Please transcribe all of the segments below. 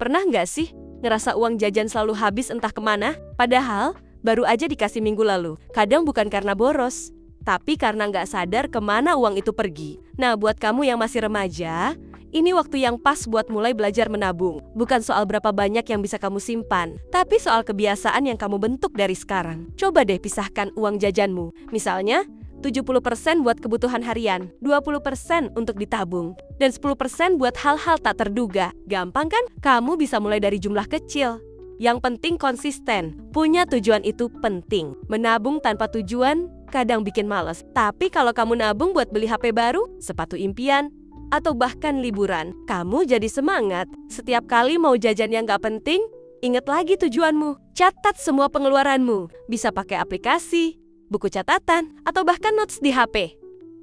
Pernah nggak sih ngerasa uang jajan selalu habis entah kemana? Padahal baru aja dikasih minggu lalu. Kadang bukan karena boros, tapi karena nggak sadar kemana uang itu pergi. Nah, buat kamu yang masih remaja, ini waktu yang pas buat mulai belajar menabung. Bukan soal berapa banyak yang bisa kamu simpan, tapi soal kebiasaan yang kamu bentuk dari sekarang. Coba deh pisahkan uang jajanmu. Misalnya, 70% buat kebutuhan harian, 20% untuk ditabung, dan 10% buat hal-hal tak terduga. Gampang kan? Kamu bisa mulai dari jumlah kecil. Yang penting konsisten. Punya tujuan itu penting. Menabung tanpa tujuan kadang bikin males. Tapi kalau kamu nabung buat beli HP baru, sepatu impian, atau bahkan liburan, kamu jadi semangat. Setiap kali mau jajan yang gak penting, ingat lagi tujuanmu. Catat semua pengeluaranmu. Bisa pakai aplikasi, buku catatan, atau bahkan notes di HP.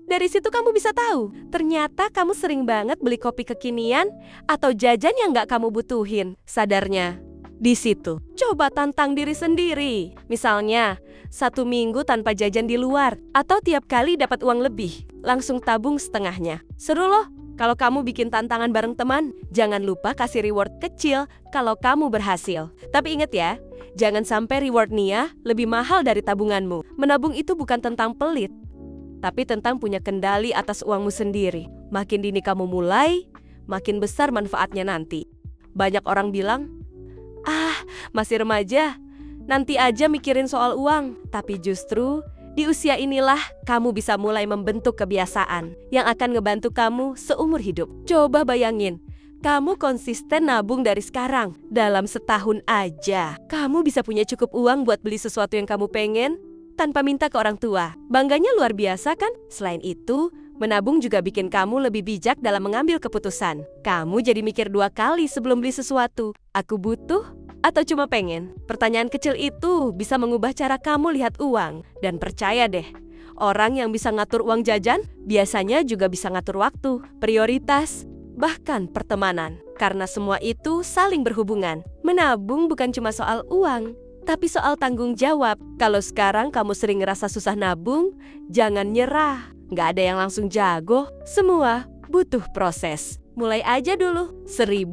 Dari situ kamu bisa tahu, ternyata kamu sering banget beli kopi kekinian atau jajan yang gak kamu butuhin. Sadarnya di situ. Coba tantang diri sendiri. Misalnya, 1 minggu tanpa jajan di luar, atau tiap kali dapat uang lebih, langsung tabung setengahnya. Seru loh. Kalau kamu bikin tantangan bareng teman, jangan lupa kasih reward kecil kalau kamu berhasil. Tapi ingat ya, jangan sampai reward Nia lebih mahal dari tabunganmu. Menabung itu bukan tentang pelit, tapi tentang punya kendali atas uangmu sendiri. Makin dini kamu mulai, makin besar manfaatnya nanti. Banyak orang bilang, masih remaja, nanti aja mikirin soal uang. Tapi justru di usia inilah kamu bisa mulai membentuk kebiasaan yang akan ngebantu kamu seumur hidup. Coba bayangin, kamu konsisten nabung dari sekarang. Dalam setahun aja, kamu bisa punya cukup uang buat beli sesuatu yang kamu pengen tanpa minta ke orang tua. Bangganya luar biasa kan? Selain itu, menabung juga bikin kamu lebih bijak dalam mengambil keputusan. Kamu jadi mikir 2 kali sebelum beli sesuatu. Aku butuh atau cuma pengen? Pertanyaan kecil itu bisa mengubah cara kamu lihat uang. Dan percaya deh, orang yang bisa ngatur uang jajan biasanya juga bisa ngatur waktu, prioritas, bahkan pertemanan. Karena semua itu saling berhubungan. Menabung bukan cuma soal uang, tapi soal tanggung jawab. Kalau sekarang kamu sering ngerasa susah nabung, jangan nyerah. Nggak ada yang langsung jago, semua butuh proses. Mulai aja dulu, 1.000,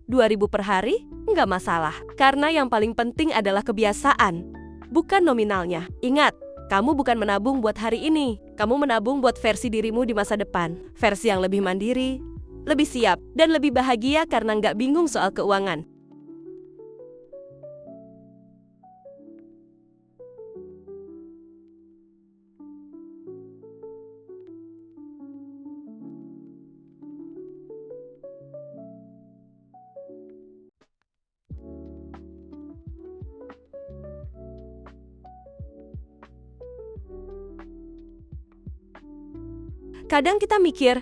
2.000 per hari, nggak masalah. Karena yang paling penting adalah kebiasaan, bukan nominalnya. Ingat, kamu bukan menabung buat hari ini, kamu menabung buat versi dirimu di masa depan. Versi yang lebih mandiri, lebih siap, dan lebih bahagia karena nggak bingung soal keuangan. Kadang kita mikir,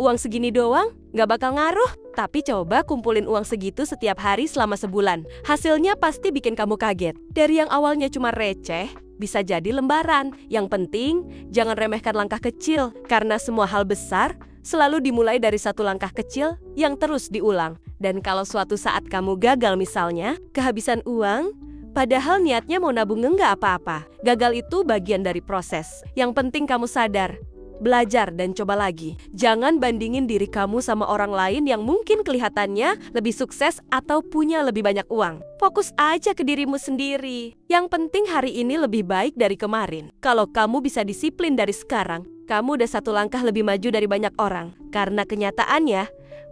uang segini doang gak bakal ngaruh. Tapi coba kumpulin uang segitu setiap hari selama sebulan. Hasilnya pasti bikin kamu kaget. Dari yang awalnya cuma receh, bisa jadi lembaran. Yang penting, jangan remehkan langkah kecil. Karena semua hal besar selalu dimulai dari satu langkah kecil yang terus diulang. Dan kalau suatu saat kamu gagal misalnya, kehabisan uang, padahal niatnya mau nabung enggak apa-apa. Gagal itu bagian dari proses. Yang penting kamu sadar, belajar dan coba lagi. Jangan bandingin diri kamu sama orang lain yang mungkin kelihatannya lebih sukses atau punya lebih banyak uang. Fokus aja ke dirimu sendiri. Yang penting hari ini lebih baik dari kemarin. Kalau kamu bisa disiplin dari sekarang, kamu udah 1 langkah lebih maju dari banyak orang. Karena kenyataannya,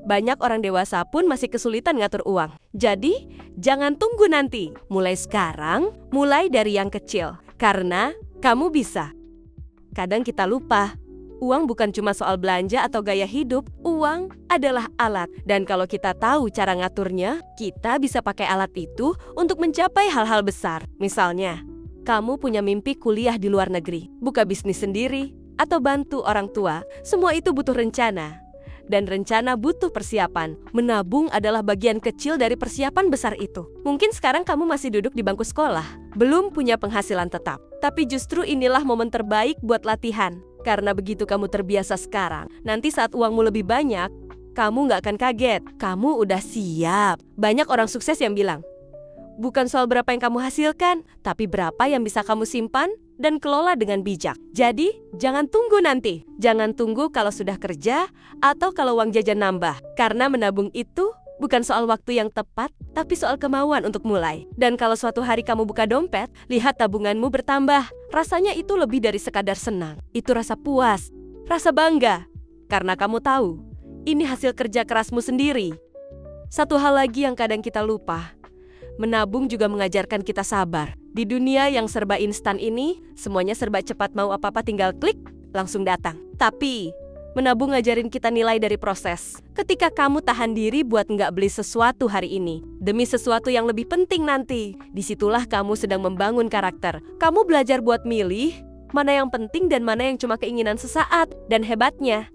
banyak orang dewasa pun masih kesulitan ngatur uang. Jadi, jangan tunggu nanti. Mulai sekarang, mulai dari yang kecil. Karena kamu bisa. Kadang kita lupa, uang bukan cuma soal belanja atau gaya hidup, uang adalah alat. Dan kalau kita tahu cara ngaturnya, kita bisa pakai alat itu untuk mencapai hal-hal besar. Misalnya, kamu punya mimpi kuliah di luar negeri, buka bisnis sendiri, atau bantu orang tua. Semua itu butuh rencana. Dan rencana butuh persiapan. Menabung adalah bagian kecil dari persiapan besar itu. Mungkin sekarang kamu masih duduk di bangku sekolah, belum punya penghasilan tetap. Tapi justru inilah momen terbaik buat latihan. Karena begitu kamu terbiasa sekarang, nanti saat uangmu lebih banyak, kamu nggak akan kaget. Kamu udah siap. Banyak orang sukses yang bilang, bukan soal berapa yang kamu hasilkan, tapi berapa yang bisa kamu simpan dan kelola dengan bijak. Jadi, jangan tunggu nanti. Jangan tunggu kalau sudah kerja atau kalau uang jajan nambah. Karena menabung itu Bukan soal waktu yang tepat, tapi soal kemauan untuk mulai. Dan kalau suatu hari kamu buka dompet, lihat tabunganmu bertambah. Rasanya itu lebih dari sekadar senang. Itu rasa puas, rasa bangga. Karena kamu tahu, ini hasil kerja kerasmu sendiri. Satu hal lagi yang kadang kita lupa. Menabung juga mengajarkan kita sabar. Di dunia yang serba instan ini, semuanya serba cepat, mau apa-apa tinggal klik, langsung datang. Tapi, menabung ngajarin kita nilai dari proses. Ketika kamu tahan diri buat nggak beli sesuatu hari ini, demi sesuatu yang lebih penting nanti, disitulah kamu sedang membangun karakter. Kamu belajar buat milih, mana yang penting dan mana yang cuma keinginan sesaat. Dan hebatnya,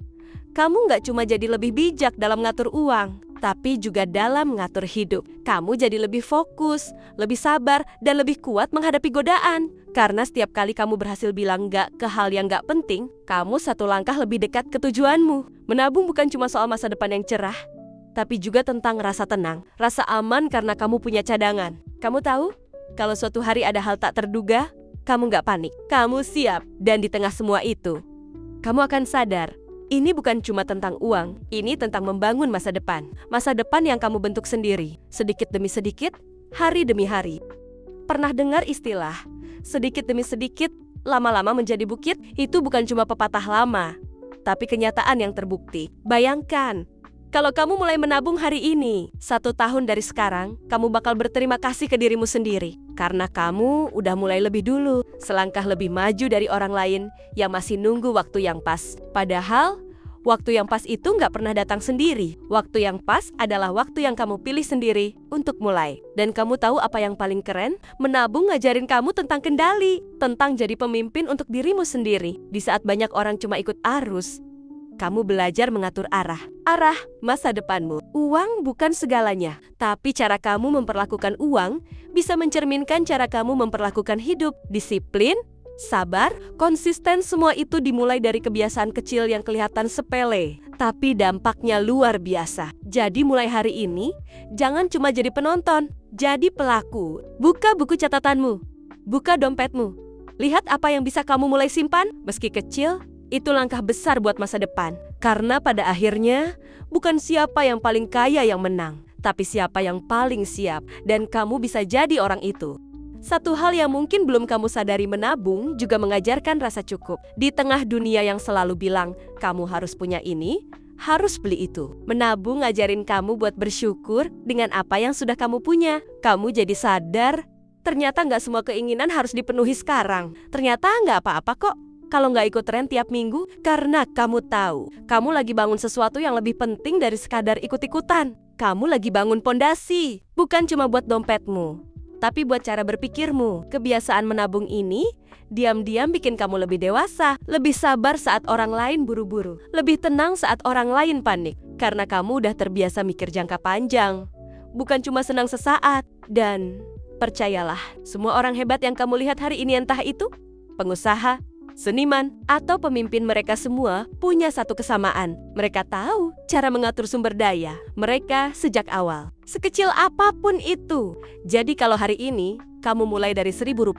kamu nggak cuma jadi lebih bijak dalam ngatur uang, tapi juga dalam ngatur hidup. Kamu jadi lebih fokus, lebih sabar, dan lebih kuat menghadapi godaan. Karena setiap kali kamu berhasil bilang enggak ke hal yang enggak penting, kamu satu langkah lebih dekat ke tujuanmu. Menabung bukan cuma soal masa depan yang cerah, tapi juga tentang rasa tenang, rasa aman karena kamu punya cadangan. Kamu tahu, kalau suatu hari ada hal tak terduga, kamu enggak panik. Kamu siap, dan di tengah semua itu, kamu akan sadar, ini bukan cuma tentang uang, ini tentang membangun masa depan. Masa depan yang kamu bentuk sendiri, sedikit demi sedikit, hari demi hari. Pernah dengar istilah, sedikit demi sedikit, lama-lama menjadi bukit? Itu bukan cuma pepatah lama, tapi kenyataan yang terbukti. Bayangkan, kalau kamu mulai menabung hari ini, 1 tahun dari sekarang, kamu bakal berterima kasih ke dirimu sendiri. Karena kamu udah mulai lebih dulu, selangkah lebih maju dari orang lain yang masih nunggu waktu yang pas. Padahal, waktu yang pas itu nggak pernah datang sendiri. Waktu yang pas adalah waktu yang kamu pilih sendiri untuk mulai. Dan kamu tahu apa yang paling keren? Menabung ngajarin kamu tentang kendali, tentang jadi pemimpin untuk dirimu sendiri. Di saat banyak orang cuma ikut arus, kamu belajar mengatur arah masa depanmu. Uang bukan segalanya, tapi cara kamu memperlakukan uang bisa mencerminkan cara kamu memperlakukan hidup. Disiplin, sabar, konsisten, semua itu dimulai dari kebiasaan kecil yang kelihatan sepele, tapi dampaknya luar biasa. Jadi mulai hari ini, jangan cuma jadi penonton, jadi pelaku. Buka buku catatanmu, buka dompetmu. Lihat apa yang bisa kamu mulai simpan, meski kecil. Itu langkah besar buat masa depan. Karena pada akhirnya, bukan siapa yang paling kaya yang menang, tapi siapa yang paling siap. Dan kamu bisa jadi orang itu. Satu hal yang mungkin belum kamu sadari, menabung juga mengajarkan rasa cukup. Di tengah dunia yang selalu bilang, kamu harus punya ini, harus beli itu. Menabung ngajarin kamu buat bersyukur dengan apa yang sudah kamu punya. Kamu jadi sadar, ternyata nggak semua keinginan harus dipenuhi sekarang. Ternyata nggak apa-apa kok kalau nggak ikut tren tiap minggu, karena kamu tahu, kamu lagi bangun sesuatu yang lebih penting dari sekadar ikut-ikutan. Kamu lagi bangun pondasi, bukan cuma buat dompetmu, tapi buat cara berpikirmu. Kebiasaan menabung ini, diam-diam bikin kamu lebih dewasa, lebih sabar saat orang lain buru-buru, lebih tenang saat orang lain panik. Karena kamu udah terbiasa mikir jangka panjang, bukan cuma senang sesaat. Dan percayalah, semua orang hebat yang kamu lihat hari ini, entah itu pengusaha, seniman, atau pemimpin, mereka semua punya satu kesamaan. Mereka tahu cara mengatur sumber daya mereka sejak awal, sekecil apapun itu. Jadi kalau hari ini kamu mulai dari Rp1.000,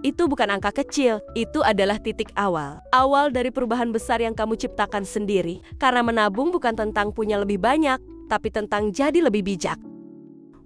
itu bukan angka kecil, itu adalah titik awal. Awal dari perubahan besar yang kamu ciptakan sendiri. Karena menabung bukan tentang punya lebih banyak, tapi tentang jadi lebih bijak.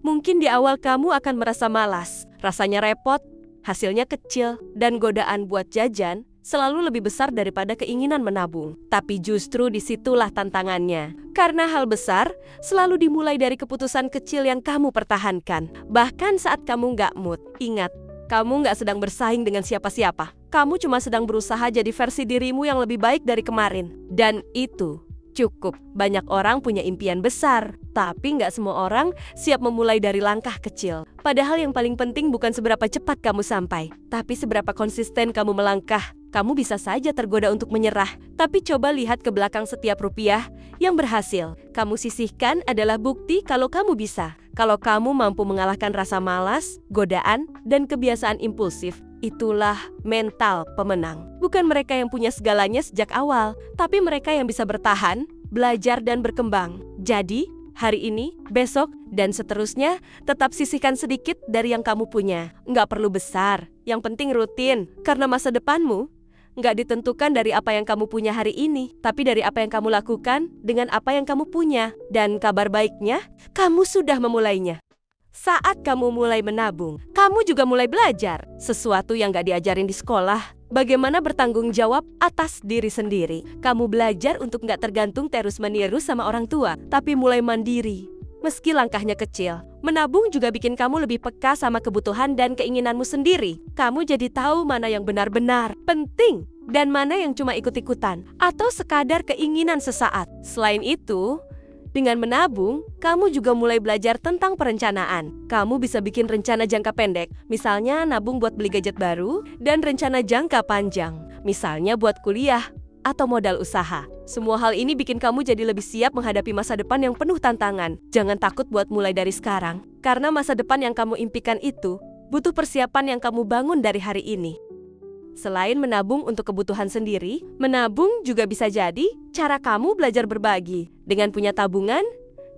Mungkin di awal kamu akan merasa malas, rasanya repot, hasilnya kecil, dan godaan buat jajan selalu lebih besar daripada keinginan menabung. Tapi justru disitulah tantangannya. Karena hal besar selalu dimulai dari keputusan kecil yang kamu pertahankan. Bahkan saat kamu nggak mood. Ingat, kamu nggak sedang bersaing dengan siapa-siapa. Kamu cuma sedang berusaha jadi versi dirimu yang lebih baik dari kemarin. Dan itu cukup. Banyak orang punya impian besar, tapi nggak semua orang siap memulai dari langkah kecil. Padahal yang paling penting bukan seberapa cepat kamu sampai, tapi seberapa konsisten kamu melangkah. Kamu bisa saja tergoda untuk menyerah, tapi coba lihat ke belakang. Setiap rupiah yang berhasil kamu sisihkan adalah bukti kalau kamu bisa. Kalau kamu mampu mengalahkan rasa malas, godaan, dan kebiasaan impulsif, itulah mental pemenang. Bukan mereka yang punya segalanya sejak awal, tapi mereka yang bisa bertahan, belajar, dan berkembang. Jadi, hari ini, besok, dan seterusnya, tetap sisihkan sedikit dari yang kamu punya. Nggak perlu besar, yang penting rutin. Karena masa depanmu nggak ditentukan dari apa yang kamu punya hari ini, tapi dari apa yang kamu lakukan dengan apa yang kamu punya. Dan kabar baiknya, kamu sudah memulainya. Saat kamu mulai menabung, kamu juga mulai belajar sesuatu yang nggak diajarin di sekolah. Bagaimana bertanggung jawab atas diri sendiri. Kamu belajar untuk nggak tergantung terus-menerus sama orang tua, tapi mulai mandiri. Meski langkahnya kecil, menabung juga bikin kamu lebih peka sama kebutuhan dan keinginanmu sendiri. Kamu jadi tahu mana yang benar-benar penting dan mana yang cuma ikut-ikutan atau sekadar keinginan sesaat. Selain itu, dengan menabung, kamu juga mulai belajar tentang perencanaan. Kamu bisa bikin rencana jangka pendek, misalnya nabung buat beli gadget baru, dan rencana jangka panjang, misalnya buat kuliah atau modal usaha. Semua hal ini bikin kamu jadi lebih siap menghadapi masa depan yang penuh tantangan. Jangan takut buat mulai dari sekarang, karena masa depan yang kamu impikan itu butuh persiapan yang kamu bangun dari hari ini. Selain menabung untuk kebutuhan sendiri, menabung juga bisa jadi cara kamu belajar berbagi. Dengan punya tabungan,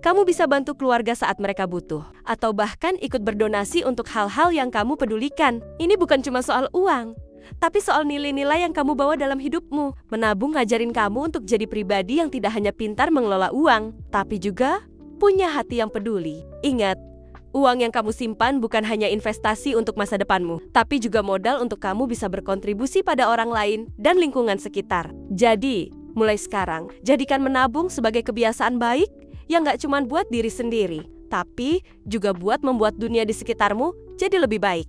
kamu bisa bantu keluarga saat mereka butuh, atau bahkan ikut berdonasi untuk hal-hal yang kamu pedulikan. Ini bukan cuma soal uang, tapi soal nilai-nilai yang kamu bawa dalam hidupmu. Menabung ngajarin kamu untuk jadi pribadi yang tidak hanya pintar mengelola uang, tapi juga punya hati yang peduli. Ingat, uang yang kamu simpan bukan hanya investasi untuk masa depanmu, tapi juga modal untuk kamu bisa berkontribusi pada orang lain dan lingkungan sekitar. Jadi, mulai sekarang, jadikan menabung sebagai kebiasaan baik yang gak cuma buat diri sendiri, tapi juga buat membuat dunia di sekitarmu jadi lebih baik.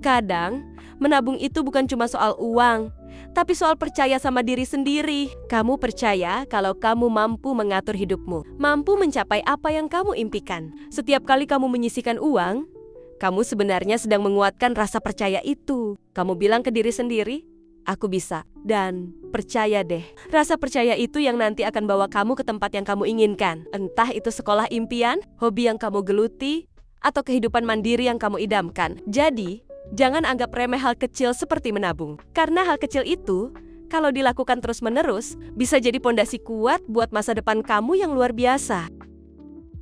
Kadang, menabung itu bukan cuma soal uang, tapi soal percaya sama diri sendiri. Kamu percaya kalau kamu mampu mengatur hidupmu, mampu mencapai apa yang kamu impikan. Setiap kali kamu menyisihkan uang, kamu sebenarnya sedang menguatkan rasa percaya itu. Kamu bilang ke diri sendiri, aku bisa. Dan percaya deh, rasa percaya itu yang nanti akan bawa kamu ke tempat yang kamu inginkan. Entah itu sekolah impian, hobi yang kamu geluti, atau kehidupan mandiri yang kamu idamkan. Jadi, jangan anggap remeh hal kecil seperti menabung. Karena hal kecil itu, kalau dilakukan terus-menerus, bisa jadi pondasi kuat buat masa depan kamu yang luar biasa.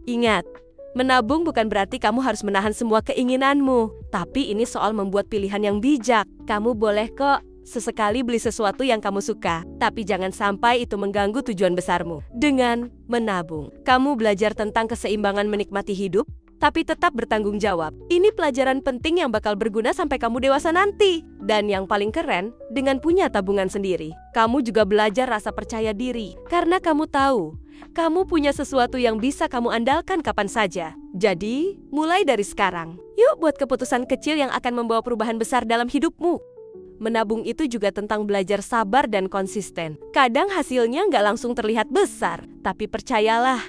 Ingat, menabung bukan berarti kamu harus menahan semua keinginanmu. Tapi ini soal membuat pilihan yang bijak. Kamu boleh kok sesekali beli sesuatu yang kamu suka, tapi jangan sampai itu mengganggu tujuan besarmu. Dengan menabung, kamu belajar tentang keseimbangan menikmati hidup, tapi tetap bertanggung jawab. Ini pelajaran penting yang bakal berguna sampai kamu dewasa nanti. Dan yang paling keren, dengan punya tabungan sendiri, kamu juga belajar rasa percaya diri. Karena kamu tahu, kamu punya sesuatu yang bisa kamu andalkan kapan saja. Jadi, mulai dari sekarang, yuk buat keputusan kecil yang akan membawa perubahan besar dalam hidupmu. Menabung itu juga tentang belajar sabar dan konsisten. Kadang hasilnya nggak langsung terlihat besar, tapi percayalah,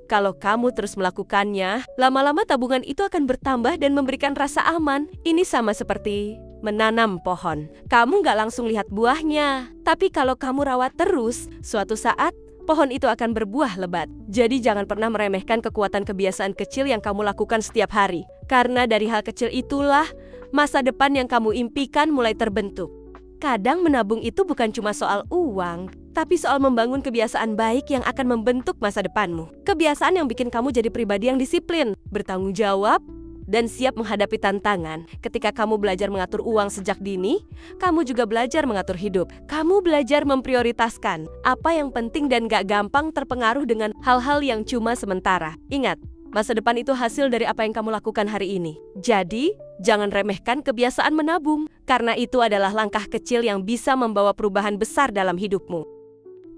kalau kamu terus melakukannya, lama-lama tabungan itu akan bertambah dan memberikan rasa aman. Ini sama seperti menanam pohon. Kamu nggak langsung lihat buahnya, tapi kalau kamu rawat terus, suatu saat pohon itu akan berbuah lebat. Jadi jangan pernah meremehkan kekuatan kebiasaan kecil yang kamu lakukan setiap hari. Karena dari hal kecil itulah masa depan yang kamu impikan mulai terbentuk. Kadang menabung itu bukan cuma soal uang, tapi soal membangun kebiasaan baik yang akan membentuk masa depanmu. Kebiasaan yang bikin kamu jadi pribadi yang disiplin, bertanggung jawab, dan siap menghadapi tantangan. Ketika kamu belajar mengatur uang sejak dini, kamu juga belajar mengatur hidup. Kamu belajar memprioritaskan apa yang penting dan gak gampang terpengaruh dengan hal-hal yang cuma sementara. Ingat, masa depan itu hasil dari apa yang kamu lakukan hari ini. Jadi, jangan remehkan kebiasaan menabung, karena itu adalah langkah kecil yang bisa membawa perubahan besar dalam hidupmu.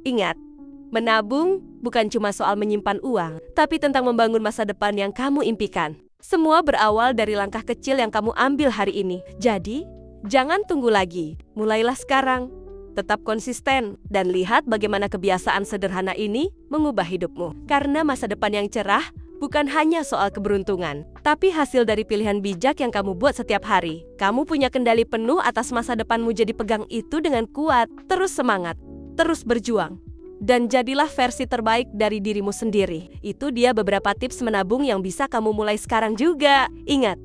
Ingat, menabung bukan cuma soal menyimpan uang, tapi tentang membangun masa depan yang kamu impikan. Semua berawal dari langkah kecil yang kamu ambil hari ini. Jadi, jangan tunggu lagi. Mulailah sekarang. Tetap konsisten dan lihat bagaimana kebiasaan sederhana ini mengubah hidupmu. Karena masa depan yang cerah bukan hanya soal keberuntungan, tapi hasil dari pilihan bijak yang kamu buat setiap hari. Kamu punya kendali penuh atas masa depanmu, jadi pegang itu dengan kuat. Terus semangat, terus berjuang. Dan jadilah versi terbaik dari dirimu sendiri. Itu dia beberapa tips menabung yang bisa kamu mulai sekarang juga. Ingat,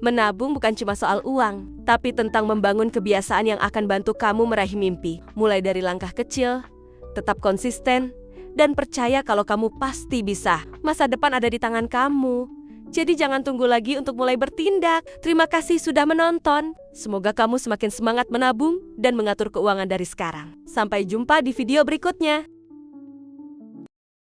menabung bukan cuma soal uang, tapi tentang membangun kebiasaan yang akan bantu kamu meraih mimpi. Mulai dari langkah kecil, tetap konsisten, dan percaya kalau kamu pasti bisa. Masa depan ada di tangan kamu. Jadi jangan tunggu lagi untuk mulai bertindak. Terima kasih sudah menonton. Semoga kamu semakin semangat menabung dan mengatur keuangan dari sekarang. Sampai jumpa di video berikutnya.